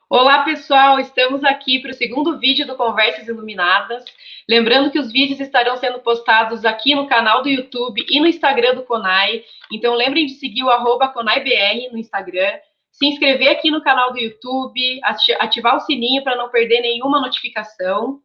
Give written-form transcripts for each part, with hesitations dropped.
Olá, pessoal! Estamos aqui para o segundo vídeo do Conversas Iluminadas. Lembrando que os vídeos estarão sendo postados aqui no canal do YouTube e no Instagram do Conai. Então, lembrem de seguir o @ConaiBR no Instagram, se inscrever aqui no canal do YouTube, ativar o sininho para não perder nenhuma notificação.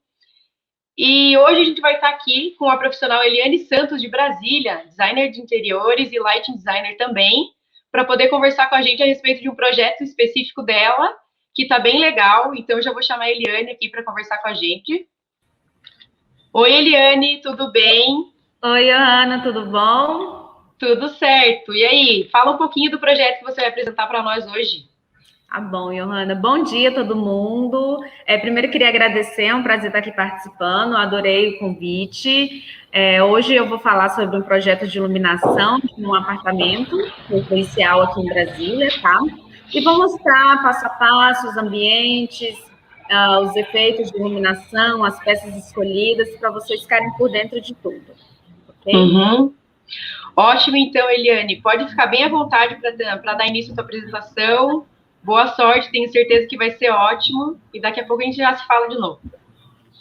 E hoje a gente vai estar aqui com a profissional Eliane Santos, de Brasília, designer de interiores e lighting designer também, para poder conversar com a gente a respeito de um projeto específico dela, que está bem legal. Então, eu já vou chamar a Eliane aqui para conversar com a gente. Oi, Eliane, tudo bem? Oi, Ana, tudo bom? Tudo certo. E aí, fala um pouquinho do projeto que você vai apresentar para nós hoje. Tá bom, Johanna. Bom dia, todo mundo. Primeiro, queria agradecer, é um prazer estar aqui participando, adorei o convite. Hoje eu vou falar sobre um projeto de iluminação de um apartamento residencial aqui em Brasília, tá? E vou mostrar passo a passo os ambientes, os efeitos de iluminação, as peças escolhidas, para vocês ficarem por dentro de tudo, ok? Uhum. Ótimo, então, Eliane. Pode ficar bem à vontade para dar início à sua apresentação. Boa sorte, tenho certeza que vai ser ótimo. E daqui a pouco a gente já se fala de novo.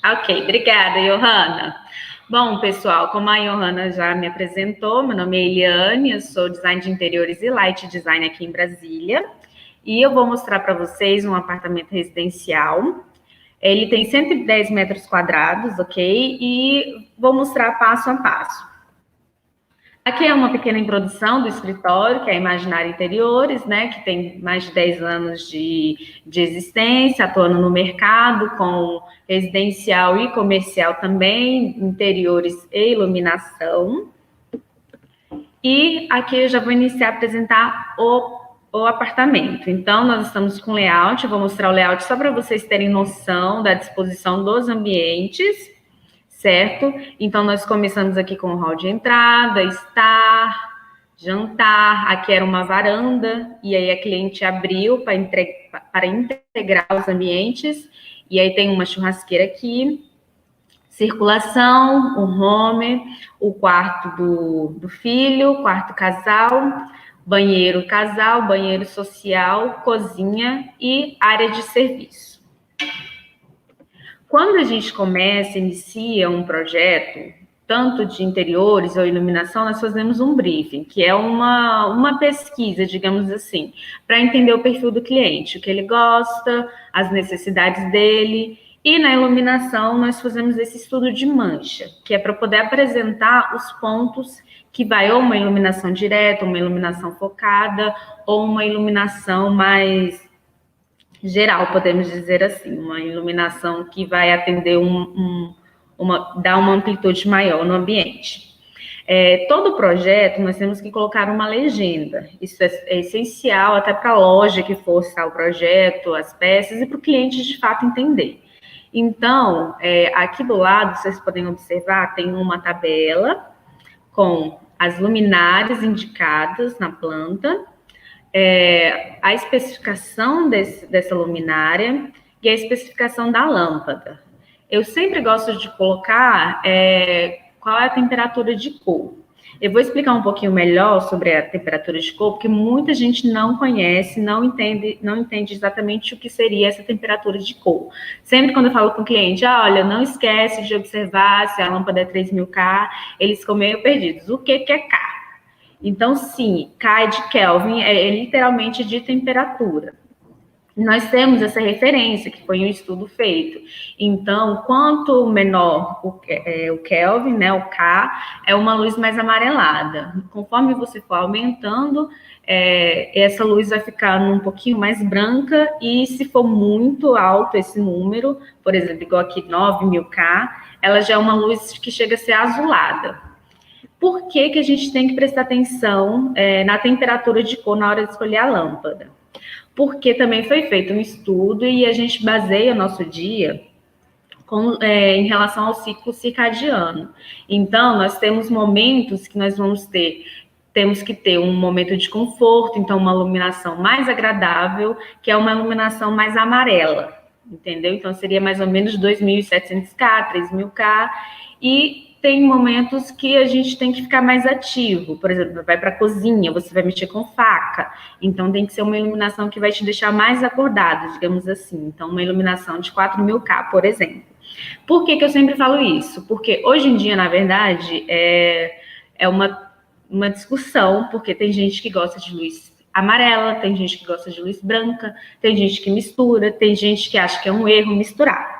Ok, obrigada, Johanna. Bom, pessoal, como a Johanna já me apresentou, meu nome é Eliane, eu sou design de interiores e light design aqui em Brasília. E eu vou mostrar para vocês um apartamento residencial. Ele tem 110 metros quadrados, ok? E vou mostrar passo a passo. Aqui é uma pequena introdução do escritório, que é a Imaginária Interiores, né, que tem mais de 10 anos de existência, atuando no mercado com residencial e comercial também, interiores e iluminação. E aqui eu já vou iniciar a apresentar o apartamento. Então, nós estamos com layout, eu vou mostrar o layout só para vocês terem noção da disposição dos ambientes, certo? Então, nós começamos aqui com o hall de entrada, estar, jantar. Aqui era uma varanda, e aí a cliente abriu para integrar os ambientes. E aí tem uma churrasqueira aqui, circulação, o home, o quarto do filho, quarto casal, banheiro casal, banheiro social, cozinha e área de serviço. Quando a gente inicia um projeto, tanto de interiores ou iluminação, nós fazemos um briefing, que é uma pesquisa, digamos assim, para entender o perfil do cliente, o que ele gosta, as necessidades dele. E na iluminação, nós fazemos esse estudo de mancha, que é para poder apresentar os pontos que vai ou uma iluminação direta, uma iluminação focada, ou uma iluminação mais geral, podemos dizer assim, uma iluminação que vai atender dar uma amplitude maior no ambiente. Todo projeto nós temos que colocar uma legenda, isso é essencial até para a loja que for orçar o projeto, as peças, e para o cliente de fato entender. Então, aqui do lado, vocês podem observar, tem uma tabela com as luminárias indicadas na planta, a especificação dessa luminária e a especificação da lâmpada. Eu sempre gosto de colocar qual é a temperatura de cor. Eu vou explicar um pouquinho melhor sobre a temperatura de cor, porque muita gente não conhece, não entende exatamente o que seria essa temperatura de cor. Sempre quando eu falo com o cliente, olha, não esquece de observar se a lâmpada é 3000K, eles ficam meio perdidos. O que é K? Então, sim, K de Kelvin é literalmente de temperatura. Nós temos essa referência, que foi um estudo feito. Então, quanto menor o Kelvin, né, o K, é uma luz mais amarelada. Conforme você for aumentando, essa luz vai ficando um pouquinho mais branca, e se for muito alto esse número, por exemplo, igual aqui 9000K, ela já é uma luz que chega a ser azulada. Por que a gente tem que prestar atenção na temperatura de cor na hora de escolher a lâmpada? Porque também foi feito um estudo e a gente baseia o nosso dia em relação ao ciclo circadiano. Então, nós temos momentos que nós temos que ter um momento de conforto, então uma iluminação mais agradável, que é uma iluminação mais amarela, entendeu? Então, seria mais ou menos 2700K, 3000K, e tem momentos que a gente tem que ficar mais ativo. Por exemplo, vai para a cozinha, você vai mexer com faca. Então, tem que ser uma iluminação que vai te deixar mais acordado, digamos assim. Então, uma iluminação de 4.000K, por exemplo. Por que eu sempre falo isso? Porque hoje em dia, na verdade, é uma discussão, porque tem gente que gosta de luz amarela, tem gente que gosta de luz branca, tem gente que mistura, tem gente que acha que é um erro misturar.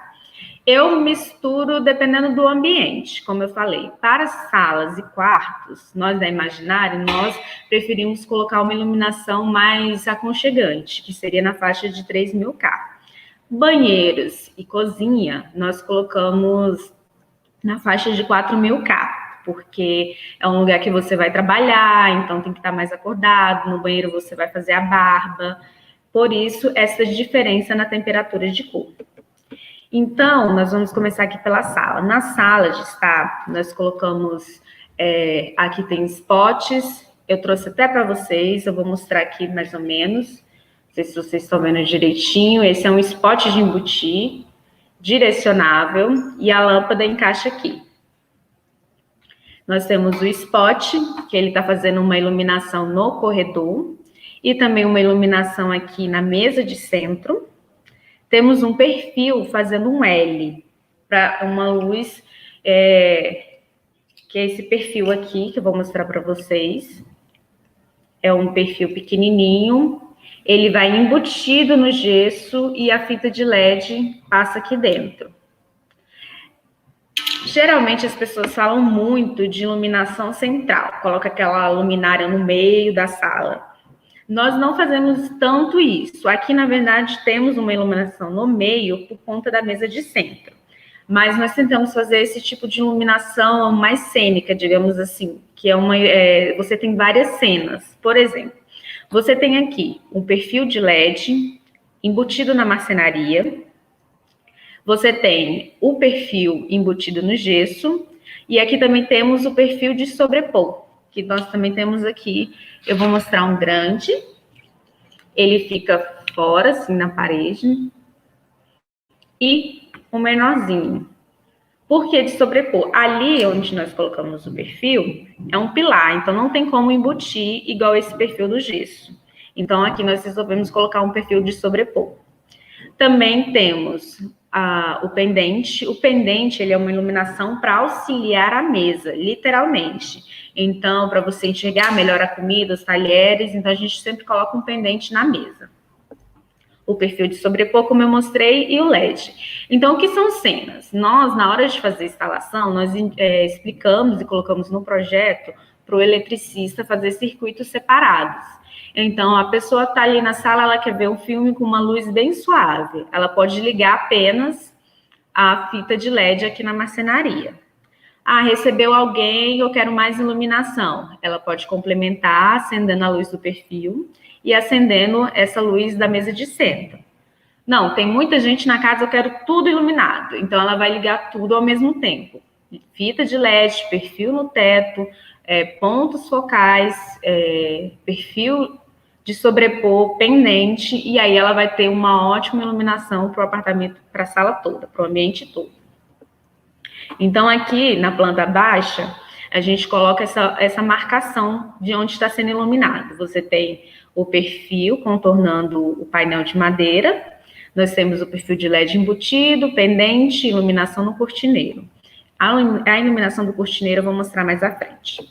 Eu misturo dependendo do ambiente, como eu falei. Para salas e quartos, nós da Imaginário, nós preferimos colocar uma iluminação mais aconchegante, que seria na faixa de 3.000K. Banheiros e cozinha, nós colocamos na faixa de 4.000K, porque é um lugar que você vai trabalhar, então tem que estar mais acordado. No banheiro você vai fazer a barba. Por isso, essa diferença na temperatura de cor. Então, nós vamos começar aqui pela sala. Na sala de estar, nós colocamos, aqui tem spots, eu trouxe até para vocês, eu vou mostrar aqui mais ou menos, não sei se vocês estão vendo direitinho. Esse é um spot de embutir, direcionável, e a lâmpada encaixa aqui. Nós temos o spot, que ele está fazendo uma iluminação no corredor, e também uma iluminação aqui na mesa de centro. Temos um perfil fazendo um L, para uma luz, que é esse perfil aqui, que eu vou mostrar para vocês. É um perfil pequenininho, ele vai embutido no gesso e a fita de LED passa aqui dentro. Geralmente as pessoas falam muito de iluminação central, coloca aquela luminária no meio da sala. Nós não fazemos tanto isso. Aqui, na verdade, temos uma iluminação no meio por conta da mesa de centro. Mas nós tentamos fazer esse tipo de iluminação mais cênica, digamos assim, que você tem várias cenas. Por exemplo, você tem aqui um perfil de LED embutido na marcenaria, você tem o perfil embutido no gesso, e aqui também temos o perfil de sobrepor, que nós também temos aqui. Eu vou mostrar um grande, ele fica fora, assim, na parede, e um menorzinho. Por que de sobrepor? Ali onde nós colocamos o perfil, é um pilar, então não tem como embutir igual esse perfil do gesso. Então, aqui nós resolvemos colocar um perfil de sobrepor. Também temos o pendente. O pendente, ele é uma iluminação para auxiliar a mesa, literalmente. Então, para você enxergar melhor a comida, os talheres, então a gente sempre coloca um pendente na mesa. O perfil de sobrepor, como eu mostrei, e o LED. Então, o que são cenas? Nós, na hora de fazer a instalação, nós explicamos e colocamos no projeto para o eletricista fazer circuitos separados. Então, a pessoa está ali na sala, ela quer ver um filme com uma luz bem suave. Ela pode ligar apenas a fita de LED aqui na marcenaria. Recebeu alguém, eu quero mais iluminação. Ela pode complementar, acendendo a luz do perfil e acendendo essa luz da mesa de centro. Não, tem muita gente na casa, eu quero tudo iluminado. Então, ela vai ligar tudo ao mesmo tempo. Fita de LED, perfil no teto, pontos focais, perfil de sobrepor, pendente, e aí ela vai ter uma ótima iluminação para o apartamento, para a sala toda, para o ambiente todo. Então, aqui na planta baixa, a gente coloca essa marcação de onde está sendo iluminado. Você tem o perfil contornando o painel de madeira, nós temos o perfil de LED embutido, pendente, iluminação no cortineiro. A iluminação do cortineiro eu vou mostrar mais à frente.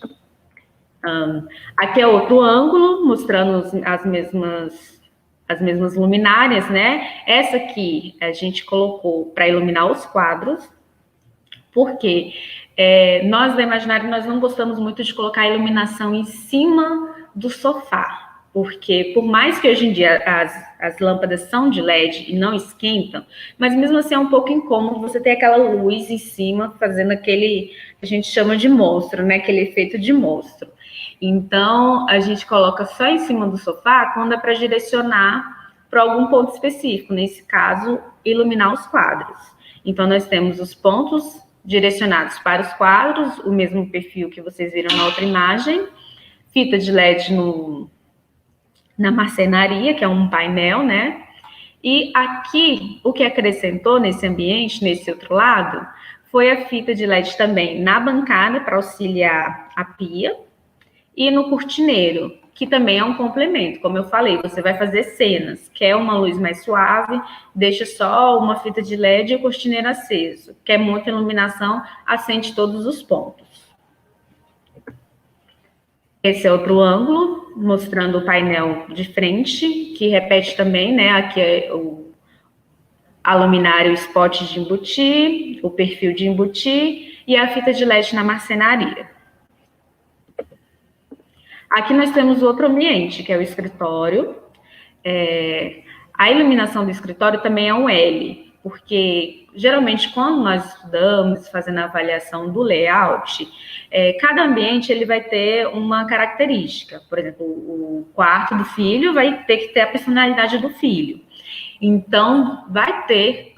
Aqui é outro ângulo, mostrando as mesmas luminárias, né? Essa aqui a gente colocou para iluminar os quadros, porque nós da Imaginário, nós não gostamos muito de colocar a iluminação em cima do sofá, porque por mais que hoje em dia as lâmpadas são de LED e não esquentam, mas mesmo assim é um pouco incômodo você ter aquela luz em cima, fazendo aquele, a gente chama de monstro, né? Aquele efeito de monstro. Então, a gente coloca só em cima do sofá quando é para direcionar para algum ponto específico, nesse caso, iluminar os quadros. Então, nós temos os pontos direcionados para os quadros, o mesmo perfil que vocês viram na outra imagem, fita de LED na marcenaria, que é um painel, né? E aqui, o que acrescentou nesse ambiente, nesse outro lado, foi a fita de LED também na bancada para auxiliar a pia e no cortineiro, que também é um complemento. Como eu falei, você vai fazer cenas, quer uma luz mais suave, deixa só uma fita de LED e o cortineiro aceso. Quer muita iluminação, acende todos os pontos. Esse é outro ângulo, mostrando o painel de frente, que repete também, né? Aqui é a luminária, o spot de embutir, o perfil de embutir e a fita de LED na marcenaria. Aqui nós temos outro ambiente, que é o escritório. A iluminação do escritório também é um L, porque geralmente quando nós estudamos, fazendo a avaliação do layout, cada ambiente ele vai ter uma característica. Por exemplo, o quarto do filho vai ter que ter a personalidade do filho. Então, vai ter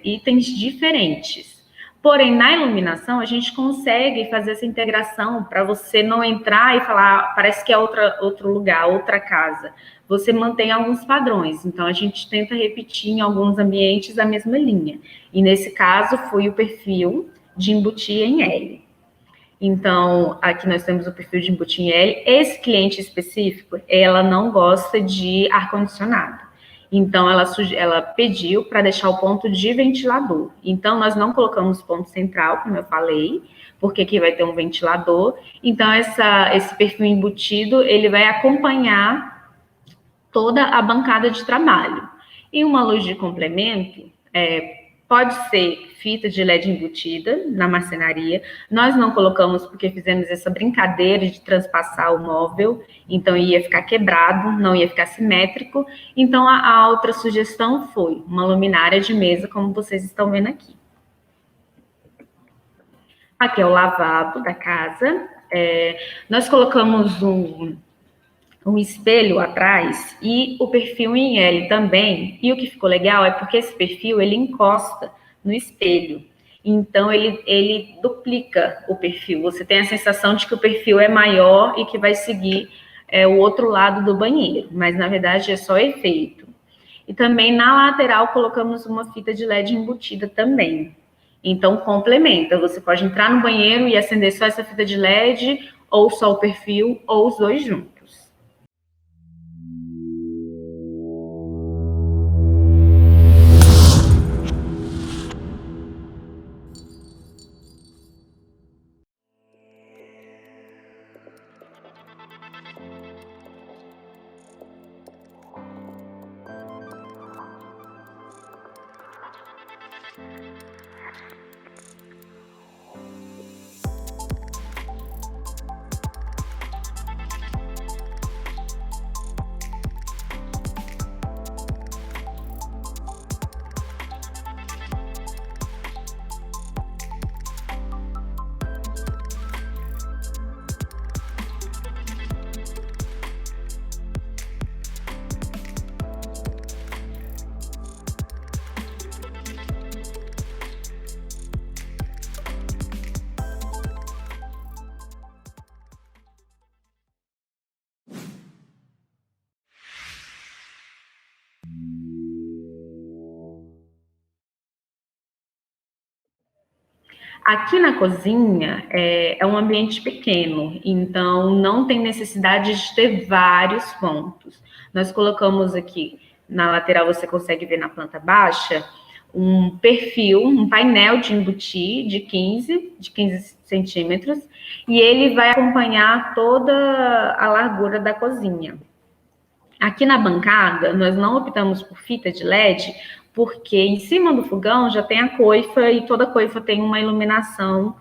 itens diferentes. Porém, na iluminação, a gente consegue fazer essa integração para você não entrar e falar, parece que é outro lugar, outra casa. Você mantém alguns padrões. Então, a gente tenta repetir em alguns ambientes a mesma linha. E, nesse caso, foi o perfil de embutir em L. Então, aqui nós temos o perfil de embutir em L. Esse cliente específico, ela não gosta de ar-condicionado. Então, ela pediu para deixar o ponto de ventilador. Então, nós não colocamos ponto central, como eu falei, porque aqui vai ter um ventilador. Então, esse perfil embutido, ele vai acompanhar toda a bancada de trabalho. E uma luz de complemento, pode ser fita de LED embutida na marcenaria. Nós não colocamos porque fizemos essa brincadeira de transpassar o móvel, então ia ficar quebrado, não ia ficar simétrico. Então, a outra sugestão foi uma luminária de mesa, como vocês estão vendo aqui. Aqui é o lavabo da casa. Nós colocamos um espelho atrás e o perfil em L também. E o que ficou legal é porque esse perfil, ele encosta no espelho. Então, ele duplica o perfil. Você tem a sensação de que o perfil é maior e que vai seguir o outro lado do banheiro. Mas, na verdade, é só efeito. E também, na lateral, colocamos uma fita de LED embutida também. Então, complementa. Você pode entrar no banheiro e acender só essa fita de LED, ou só o perfil, ou os dois juntos. Aqui na cozinha é um ambiente pequeno, então não tem necessidade de ter vários pontos. Nós colocamos aqui, na lateral você consegue ver na planta baixa, um perfil, um painel de embutir de 15 centímetros, e ele vai acompanhar toda a largura da cozinha. Aqui na bancada, nós não optamos por fita de LED, porque em cima do fogão já tem a coifa e toda coifa tem uma iluminação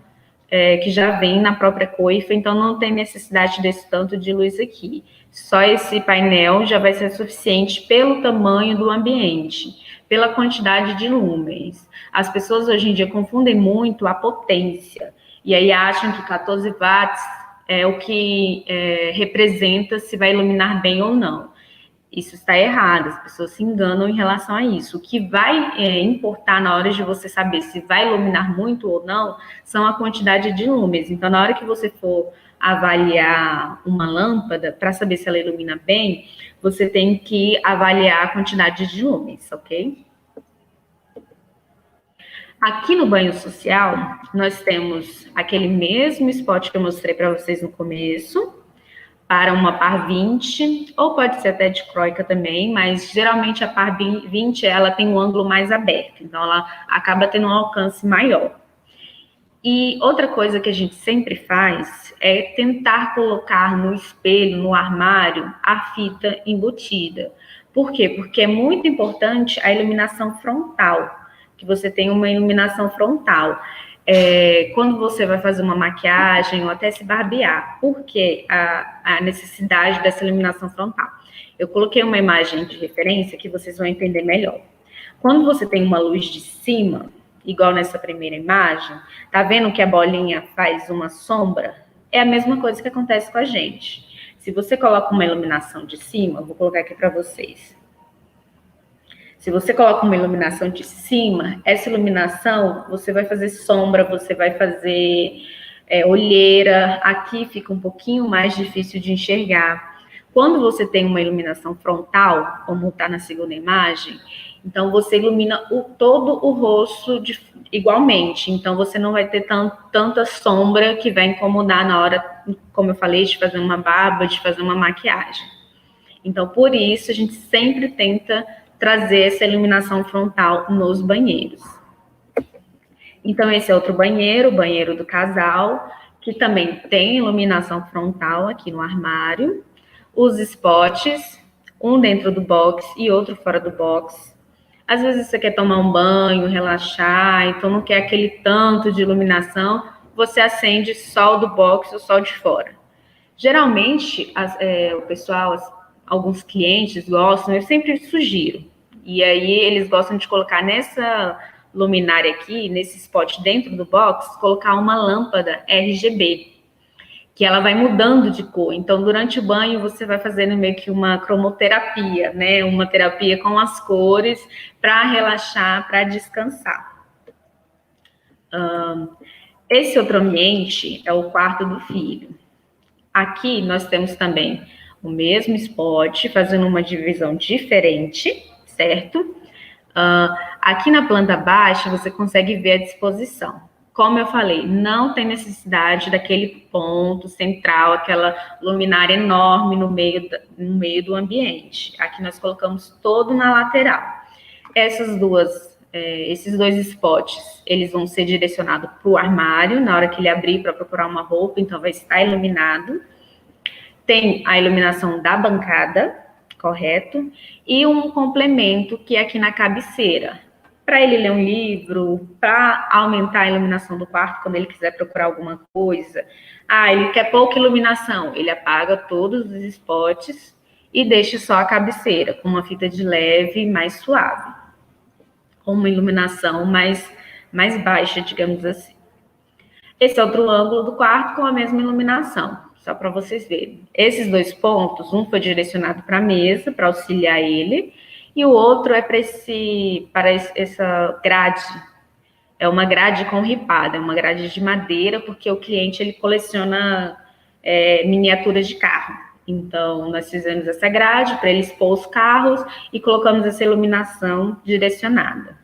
que já vem na própria coifa, então não tem necessidade desse tanto de luz aqui. Só esse painel já vai ser suficiente pelo tamanho do ambiente, pela quantidade de lumens. As pessoas hoje em dia confundem muito a potência, e aí acham que 14 watts é o que representa se vai iluminar bem ou não. Isso está errado, as pessoas se enganam em relação a isso. O que vai importar na hora de você saber se vai iluminar muito ou não, são a quantidade de lumens. Então, na hora que você for avaliar uma lâmpada, para saber se ela ilumina bem, você tem que avaliar a quantidade de lumens, ok? Aqui no banho social, nós temos aquele mesmo spot que eu mostrei para vocês no começo, para uma par 20, ou pode ser até de croica também, mas geralmente a par 20 ela tem um ângulo mais aberto, então ela acaba tendo um alcance maior. E outra coisa que a gente sempre faz é tentar colocar no espelho, no armário, a fita embutida. Por quê? Porque é muito importante a iluminação frontal, que você tenha uma iluminação frontal. Quando você vai fazer uma maquiagem ou até se barbear, por que a necessidade dessa iluminação frontal? Eu coloquei uma imagem de referência que vocês vão entender melhor. Quando você tem uma luz de cima, igual nessa primeira imagem, tá vendo que a bolinha faz uma sombra? É a mesma coisa que acontece com a gente. Se você coloca uma iluminação de cima, vou colocar aqui para vocês. Se você coloca uma iluminação de cima, essa iluminação, você vai fazer sombra, você vai fazer olheira, aqui fica um pouquinho mais difícil de enxergar. Quando você tem uma iluminação frontal, como está na segunda imagem, então você ilumina todo o rosto igualmente. Então você não vai ter tanta sombra que vai incomodar na hora, como eu falei, de fazer uma barba, de fazer uma maquiagem. Então, por isso, a gente sempre tenta trazer essa iluminação frontal nos banheiros. Então, esse é outro banheiro, o banheiro do casal, que também tem iluminação frontal aqui no armário. Os spots, um dentro do box e outro fora do box. Às vezes você quer tomar um banho, relaxar, então não quer aquele tanto de iluminação, você acende só o do box ou só o de fora. Geralmente, o pessoal, alguns clientes gostam, eu sempre sugiro, e aí eles gostam de colocar nessa luminária aqui, nesse spot dentro do box, colocar uma lâmpada RGB, que ela vai mudando de cor. Então, durante o banho, você vai fazendo meio que uma cromoterapia, né? Uma terapia com as cores para relaxar, para descansar. Esse outro ambiente é o quarto do filho. Aqui nós temos também o mesmo spot, fazendo uma divisão diferente, certo? Aqui na planta baixa, você consegue ver a disposição. Como eu falei, não tem necessidade daquele ponto central, aquela luminária enorme no meio do ambiente. Aqui nós colocamos todo na lateral. Esses dois spots, eles vão ser direcionados para o armário, na hora que ele abrir para procurar uma roupa, então vai estar iluminado. Tem a iluminação da bancada, correto? E um complemento que é aqui na cabeceira, para ele ler um livro, para aumentar a iluminação do quarto quando ele quiser procurar alguma coisa. Ele quer pouca iluminação, ele apaga todos os spots e deixa só a cabeceira, com uma fita de leve mais suave, com uma iluminação mais baixa, digamos assim. Esse é outro ângulo do quarto com a mesma iluminação, só para vocês verem. Esses dois pontos, um foi direcionado para a mesa, para auxiliar ele, e o outro é para essa grade. É uma grade com ripada, é uma grade de madeira, porque o cliente ele coleciona miniaturas de carro. Então, nós fizemos essa grade para ele expor os carros e colocamos essa iluminação direcionada.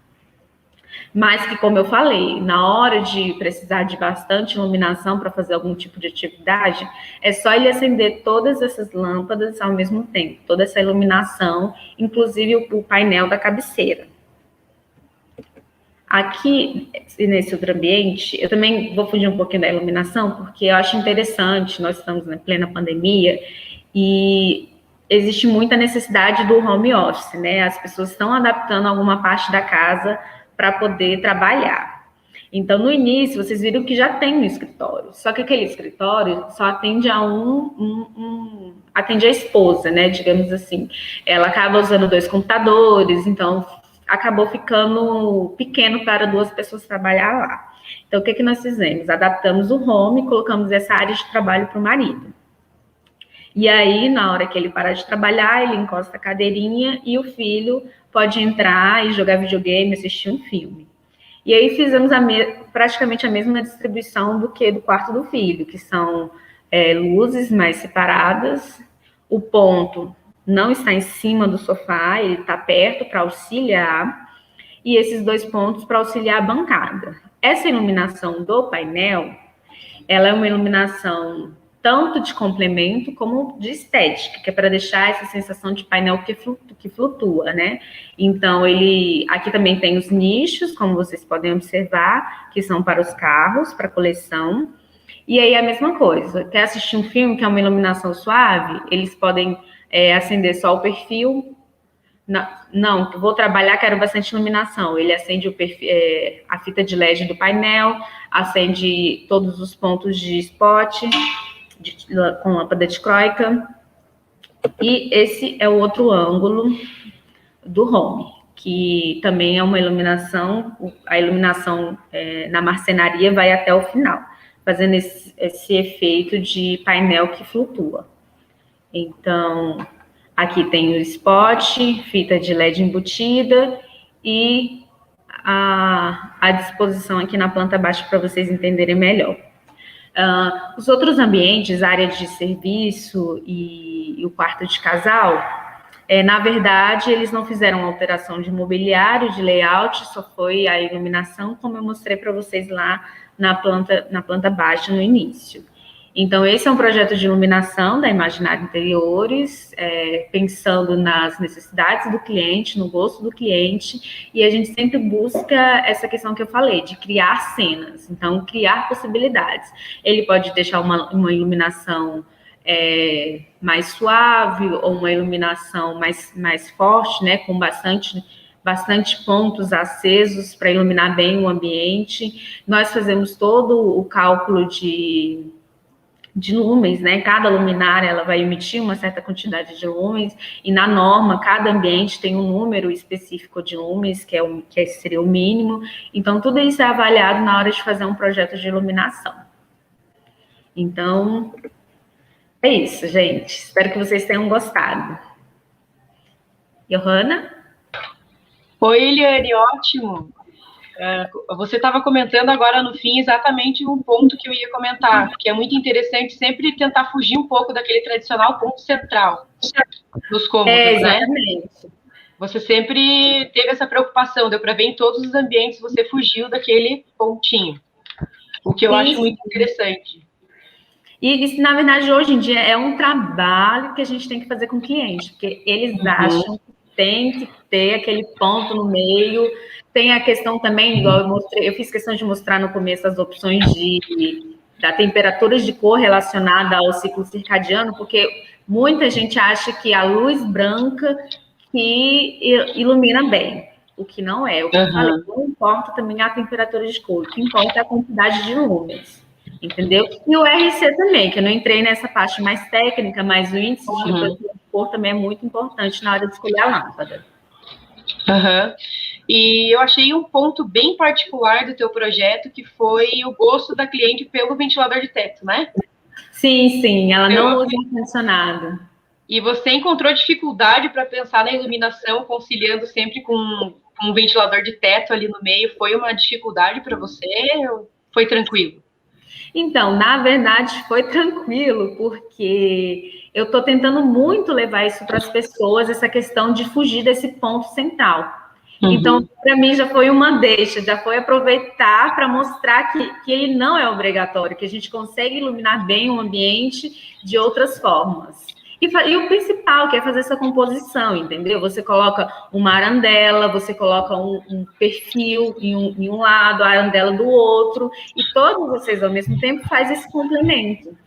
Mas que, como eu falei, na hora de precisar de bastante iluminação para fazer algum tipo de atividade, é só ele acender todas essas lâmpadas ao mesmo tempo, toda essa iluminação, inclusive o painel da cabeceira. Aqui, nesse outro ambiente, eu também vou fugir um pouquinho da iluminação, porque eu acho interessante, nós estamos na plena pandemia, e existe muita necessidade do home office, né? As pessoas estão adaptando alguma parte da casa para poder trabalhar. Então, no início, vocês viram que já tem um escritório, só que aquele escritório só atende a atende a esposa, né, digamos assim. Ela acaba usando 2 computadores, então acabou ficando pequeno para 2 pessoas trabalhar lá. Então, o que nós fizemos? Adaptamos o home e colocamos essa área de trabalho para o marido. E aí, na hora que ele parar de trabalhar, ele encosta a cadeirinha e o filho pode entrar e jogar videogame, assistir um filme. E aí fizemos praticamente a mesma distribuição do que do quarto do filho, que são luzes mais separadas. O ponto não está em cima do sofá, ele está perto para auxiliar. e esses 2 pontos para auxiliar a bancada. Essa iluminação do painel, ela é uma iluminação tanto de complemento como de estética, que é para deixar essa sensação de painel que flutua, né? Então, aqui também tem os nichos, como vocês podem observar, que são para os carros, para coleção. E aí a mesma coisa, quer assistir um filme que é uma iluminação suave, eles podem acender só o perfil. Não, vou trabalhar, quero bastante iluminação. Ele acende a fita de LED do painel, acende todos os pontos de spot, com lâmpada dichroica. E esse é o outro ângulo do home, que também é uma iluminação. A iluminação na marcenaria vai até o final, fazendo esse efeito de painel que flutua. Então, aqui tem o spot, fita de LED embutida e a disposição aqui na planta baixa para vocês entenderem melhor. Os outros ambientes, área de serviço e o quarto de casal, na verdade, eles não fizeram alteração de mobiliário, de layout, só foi a iluminação, como eu mostrei para vocês lá na planta baixa no início. Então, esse é um projeto de iluminação da Imaginário Interiores, pensando nas necessidades do cliente, no gosto do cliente, e a gente sempre busca essa questão que eu falei, de criar cenas, então, criar possibilidades. Ele pode deixar uma iluminação mais suave, ou uma iluminação mais forte, né, com bastante pontos acesos para iluminar bem o ambiente. Nós fazemos todo o cálculo de lumens, né? Cada luminária ela vai emitir uma certa quantidade de lumens, e na norma, cada ambiente tem um número específico de lumens, que seria o mínimo. Então, tudo isso é avaliado na hora de fazer um projeto de iluminação. Então, é isso, gente. Espero que vocês tenham gostado. Johanna? Oi, Eliane, ótimo. Você estava comentando agora no fim exatamente um ponto que eu ia comentar, que é muito interessante sempre tentar fugir um pouco daquele tradicional ponto central dos cômodos, exatamente. Né? Você sempre teve essa preocupação, deu para ver em todos os ambientes você fugiu daquele pontinho, o que eu acho muito interessante. E isso, na verdade, hoje em dia é um trabalho que a gente tem que fazer com o cliente, porque eles acham que tem que ter aquele ponto no meio. Tem a questão também, igual eu fiz questão de mostrar no começo as opções da temperaturas de cor relacionada ao ciclo circadiano, porque muita gente acha que a luz branca que ilumina bem, o que não é. O que eu falei, não importa também a temperatura de cor, o que importa é a quantidade de lumens, entendeu? E o RC também, que eu não entrei nessa parte mais técnica, mas o índice de temperatura de cor também é muito importante na hora de escolher a lâmpada. E eu achei um ponto bem particular do teu projeto, que foi o gosto da cliente pelo ventilador de teto, né? Sim, ela não usa ar-condicionado. E você encontrou dificuldade para pensar na iluminação, conciliando sempre com um ventilador de teto ali no meio? Foi uma dificuldade para você ou foi tranquilo? Então, na verdade, foi tranquilo, porque eu estou tentando muito levar isso para as pessoas, essa questão de fugir desse ponto central. Então, para mim, já foi uma deixa, já foi aproveitar para mostrar que ele não é obrigatório, que a gente consegue iluminar bem o ambiente de outras formas. E o principal, que é fazer essa composição, entendeu? Você coloca uma arandela, você coloca um perfil em um lado, a arandela do outro, e todos vocês, ao mesmo tempo, fazem esse complemento.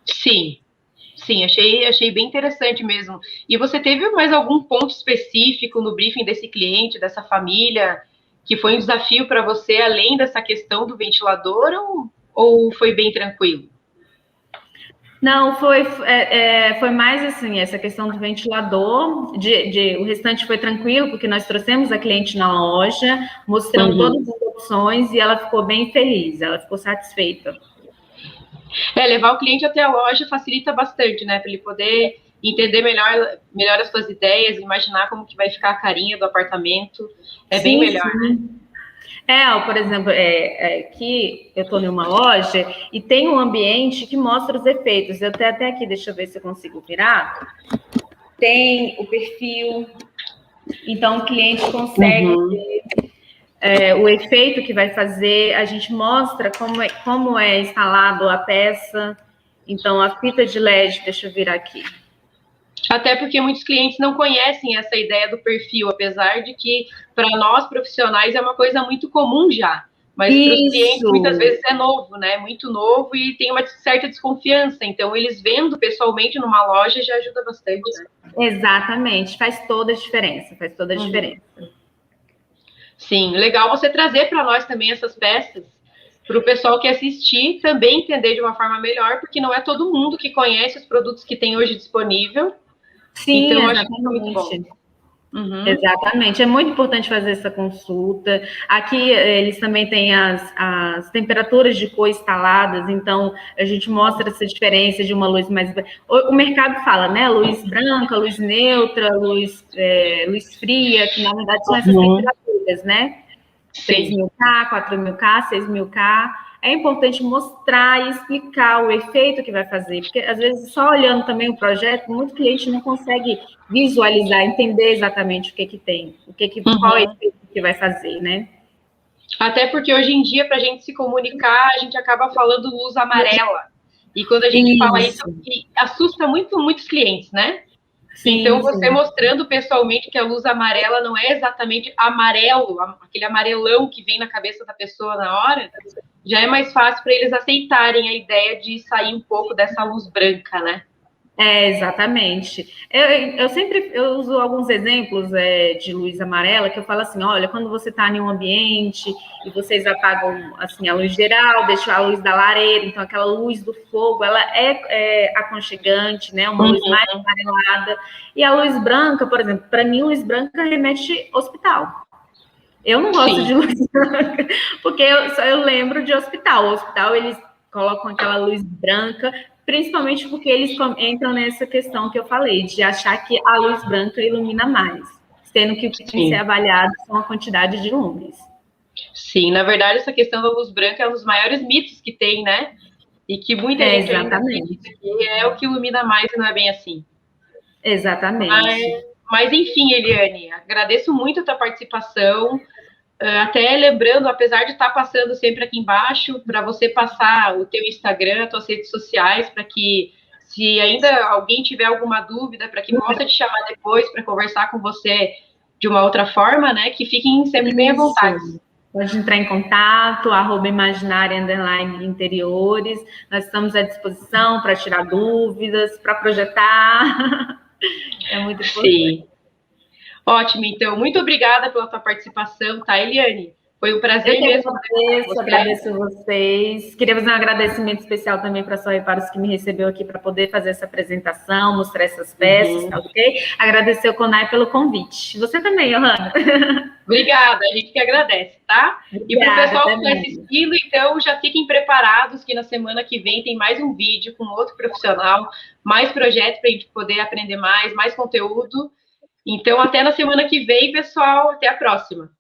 Sim, achei bem interessante mesmo. E você teve mais algum ponto específico no briefing desse cliente, dessa família, que foi um desafio para você, além dessa questão do ventilador, ou foi bem tranquilo? Não, foi mais assim, essa questão do ventilador, o restante foi tranquilo, porque nós trouxemos a cliente na loja, mostrando todas as opções, e ela ficou bem feliz, ela ficou satisfeita. Levar o cliente até a loja facilita bastante, né? Para ele poder entender melhor as suas ideias, imaginar como que vai ficar a carinha do apartamento. Bem melhor, né? Por exemplo, aqui eu estou numa loja e tem um ambiente que mostra os efeitos. Eu até aqui, deixa eu ver se eu consigo virar. Tem o perfil, Então, o cliente consegue ver o efeito que vai fazer, a gente mostra como é instalado a peça. Então, a fita de LED, deixa eu virar aqui. Até porque muitos clientes não conhecem essa ideia do perfil, apesar de que, para nós profissionais, é uma coisa muito comum já. Mas para os clientes, muitas vezes, é novo, né? Muito novo e tem uma certa desconfiança. Então, eles vendo pessoalmente numa loja já ajuda bastante, né? Exatamente, faz toda a diferença, faz toda a diferença. Sim, legal você trazer para nós também essas peças, para o pessoal que assistir também entender de uma forma melhor, porque não é todo mundo que conhece os produtos que tem hoje disponível. Sim, então, exatamente. Acho que é muito bom. Exatamente, é muito importante fazer essa consulta. Aqui eles também têm as temperaturas de cor instaladas, então a gente mostra essa diferença de uma luz mais... O mercado fala, né? Luz branca, luz neutra, luz fria, que na verdade são essas temperaturas, né? 3.000K, 4.000K, 6.000K. É importante mostrar e explicar o efeito que vai fazer, porque às vezes só olhando também o projeto, muito cliente não consegue visualizar, entender exatamente o que tem, qual é o efeito que vai fazer, né? Até porque hoje em dia, para a gente se comunicar, a gente acaba falando luz amarela. E quando a gente fala isso, assusta muitos clientes, né? Sim, então, você mostrando pessoalmente que a luz amarela não é exatamente amarelo, aquele amarelão que vem na cabeça da pessoa na hora, já é mais fácil para eles aceitarem a ideia de sair um pouco dessa luz branca, né? Exatamente. Eu uso alguns exemplos de luz amarela, que eu falo assim, olha, quando você está em um ambiente e vocês apagam assim, a luz geral, deixam a luz da lareira, então aquela luz do fogo, ela é aconchegante, né? Uma luz mais amarelada. E a luz branca, por exemplo, para mim, luz branca remete hospital. Eu não gosto de luz branca, porque eu lembro de hospital. O hospital, eles colocam aquela luz branca, principalmente porque eles entram nessa questão que eu falei, de achar que a luz branca ilumina mais, sendo que o que tem que ser avaliado são a quantidade de luzes. Sim, na verdade, essa questão da luz branca é um dos maiores mitos que tem, né? E que muita gente ainda acredita que é o que ilumina mais e não é bem assim. Exatamente. Mas enfim, Eliane, agradeço muito a tua participação. Até lembrando, apesar de estar passando sempre aqui embaixo, para você passar o teu Instagram, as tuas redes sociais, para que, se ainda alguém tiver alguma dúvida, para que possa te chamar depois para conversar com você de uma outra forma, né? Que fiquem sempre bem à vontade. Pode entrar em contato, @imaginária_interiores. Nós estamos à disposição para tirar dúvidas, para projetar. É muito importante. Sim. Ótimo, então. Muito obrigada pela tua participação, tá, Eliane? Foi um prazer mesmo. Agradeço vocês. Queria fazer um agradecimento especial também para a Só Reparos, que me recebeu aqui para poder fazer essa apresentação, mostrar essas peças, tá ok? Agradecer ao Conai pelo convite. Você também, Johanna. Obrigada, a gente que agradece, tá? Obrigada, e para o pessoal que está assistindo, então, já fiquem preparados que na semana que vem tem mais um vídeo com outro profissional, mais projetos para a gente poder aprender mais conteúdo. Então, até na semana que vem, pessoal. Até a próxima.